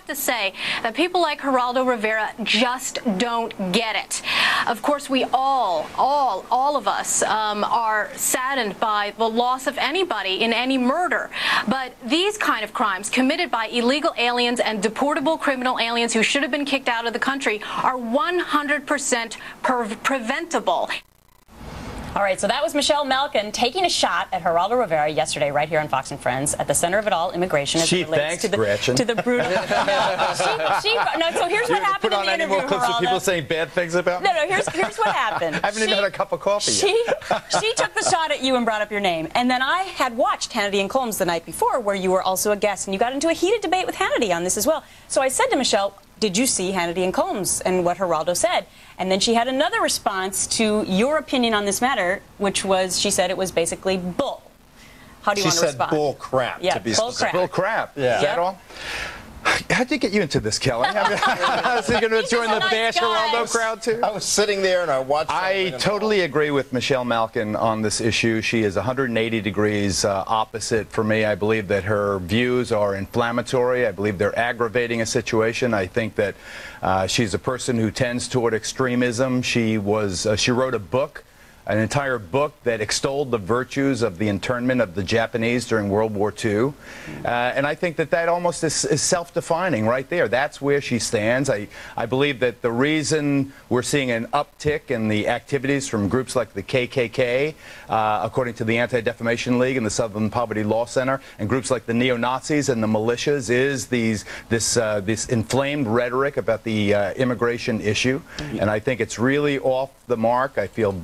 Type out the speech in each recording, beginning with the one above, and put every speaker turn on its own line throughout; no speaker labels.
to say that people like Geraldo Rivera just don't get it. Of course, we all of us are saddened by the loss of anybody in any murder. But these kind of crimes committed by illegal aliens and deportable criminal aliens who should have been kicked out of the country are 100% preventable.
All right, so that was Michelle Malkin taking a shot at Geraldo Rivera yesterday, right here on Fox and Friends, at the center of it all, immigration.
She thanks Gretchen.
To the brutal. No, so here's what happened in the interview. Put on any more clips
of people saying bad things about me?
No, here's what happened.
I haven't even had a cup of coffee yet.
She took the shot at you and brought up your name, and then I had watched Hannity and Combs the night before, where you were also a guest, and you got into a heated debate with Hannity on this as well. So I said to Michelle, did you see Hannity and Combs and what Geraldo said? And then she had another response to your opinion on this matter, which was, she said it was basically bull. How do you want to respond?
She said bull crap,
yeah,
to be
bull
specific.
crap.
Bull crap.
Yeah.
Is that all? How did you get you into this, Kelly? Is he going to join the Bash Geraldo crowd, too?
I was sitting there and I watched.
I totally agree with Michelle Malkin on this issue. She is 180 degrees opposite for me. I believe that her views are inflammatory. I believe they're aggravating a situation. I think that she's a person who tends toward extremism. She wrote a book, an entire book that extolled the virtues of the internment of the Japanese during World War II. And I think that almost is self-defining right there. That's where she stands. I believe that the reason we're seeing an uptick in the activities from groups like the KKK, according to the Anti-Defamation League and the Southern Poverty Law Center, and groups like the neo-Nazis and the militias is this inflamed rhetoric about the immigration issue. And I think it's really off the mark. I feel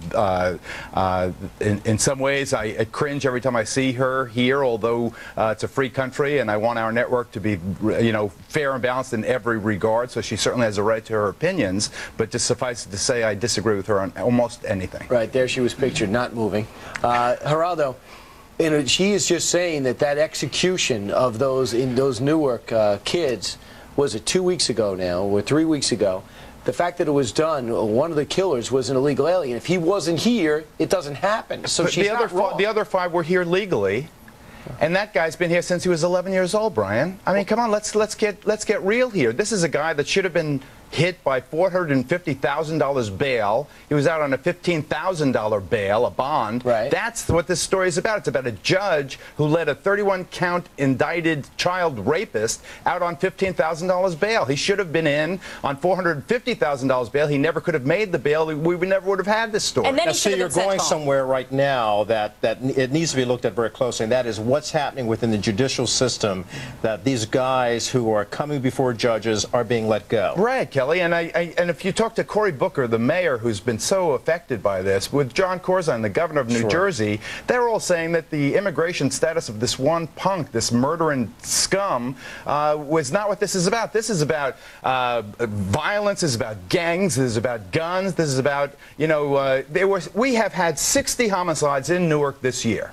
in some ways, I cringe every time I see her here, although it's a free country, and I want our network to be, fair and balanced in every regard, so she certainly has a right to her opinions, but just suffice it to say I disagree with her on almost anything.
Right, there she was pictured, not moving. Geraldo, she is just saying that execution of those Newark kids, was it 2 weeks ago now, or 3 weeks ago? The fact that it was done, one of the killers was an illegal alien. If he wasn't here, it doesn't happen. So she's not wrong.
The other 5 were here legally, and that guy's been here since he was 11 years old, Brian. I mean, come on, let's get real here. This is a guy that should have been hit by $450,000 bail. He was out on a $15,000 bail, a bond.
Right.
That's what this story is about. It's about a judge who let a 31-count indicted child rapist out on $15,000 bail. He should have been in on $450,000 bail. He never could have made the bail. We never would have had this story.
And then
now, see, you're going somewhere right now that it needs to be looked at very closely, and that is what's happening within the judicial system, that these guys who are coming before judges are being let go.
Right, Kelly, and if you talk to Cory Booker, the mayor who's been so affected by this, with John Corzine, the governor of New Jersey, they're all saying that the immigration status of this one punk, this murdering scum, was not what this is about. This is about violence, this is about gangs, this is about guns, this is about, we have had 60 homicides in Newark this year.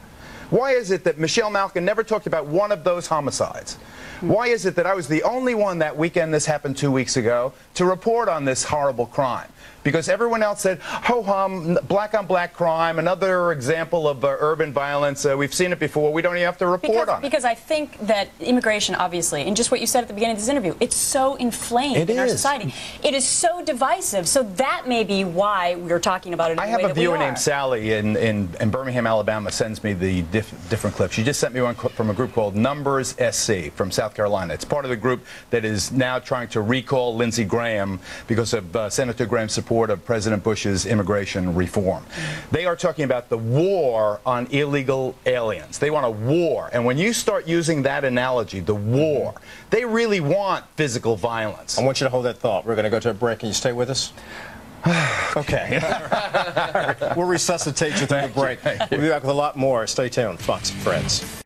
Why is it that Michelle Malkin never talked about one of those homicides? Why is it that I was the only one that weekend, this happened 2 weeks ago, to report on this horrible crime? Because everyone else said, ho-hum, black-on-black crime, another example of urban violence. We've seen it before. We don't even have to report on it.
Because I think that immigration, obviously, and just what you said at the beginning of this interview, it's so inflamed in our society. It is so divisive. So that may be why we're talking about it in the way that we are.
I have a viewer named Sally in Birmingham, Alabama, sends me the different clips. She just sent me one from a group called Numbers SC from South Carolina. It's part of the group that is now trying to recall Lindsey Graham because of Senator Graham's support of President Bush's immigration reform. They are talking about the war on illegal aliens. They want a war. And when you start using that analogy, the war, they really want physical violence.
I want you to hold that thought. We're going to go to a break. Can you stay with us? Okay. We'll resuscitate you through the break. We'll be back with a lot more. Stay tuned. Fox and Friends.